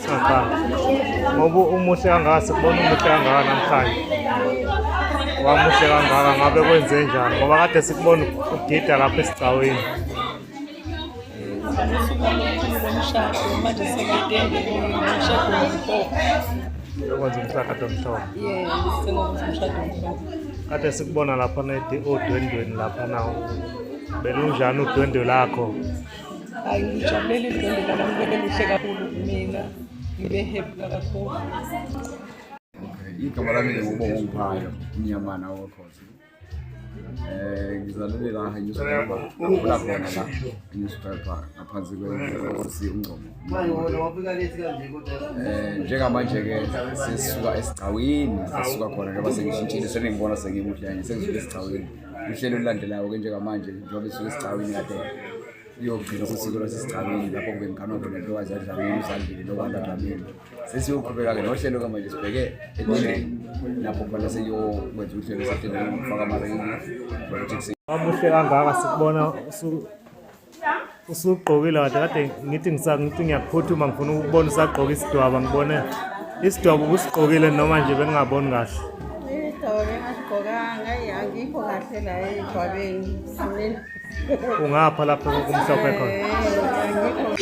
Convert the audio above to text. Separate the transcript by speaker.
Speaker 1: Cha, ngoba umuhle kangaka sikubona umuhle kangaka namhlanje. Wamuhle kangaka ngabe kwenze njani ngoba kade sikubona ugida lapha esigcaweni.
Speaker 2: Manje sekudenge umshado womhlobo.
Speaker 1: Lokwenza umshado omhlophe.
Speaker 2: Yebo, senokwenza umshado womhlobo.
Speaker 1: Kade sikubona lapha odwendweni lapha nawo. Belunjani udwendwe lakho?
Speaker 2: Hayi, ngijabulele idwendwe lami libe lihle kakhulu kumina. Ngibe happy kakhulu.
Speaker 3: Igama lami ngingubongo Mphayo, umnyamana wakhozi. Ngizalele la eNewspaper, ngikula khona la eNewspaper ngaphansi kweNkosi uNgcobo. Njengamanje-ke sesisuka esigcawini, sesisuka khona njengoba sengishintshile senengibona sengimuhle kanje sengisuka esigcawini. Uhlelo olulandelayo-ke njengamanje njengoba sisuka esigcawini kade iyogcina sesiko lwasesigcawini lapho kube ngikhanwa khona intokazi yaDlamini uSandile nobantu Dlamini. Sesiyoqhubeka-ke nohlelo manje sibheke ekuleni lapho khona seyokwenza uhlelo sahlelo lokufaka amaringi.
Speaker 1: Wamuhle kangaka sikubona usugqokile kade ngithi ngiyakuphuthuma ngifuna ukubona usagqoka isidwaba ngibone isidwaba ubusigqokile noma nje bengingaboni kahle.
Speaker 4: Isidwaba bengasigqokanga angikho kahle la edwabeni.
Speaker 1: Ungapha lapha kumhlophe khona.
Speaker 4: Angikho.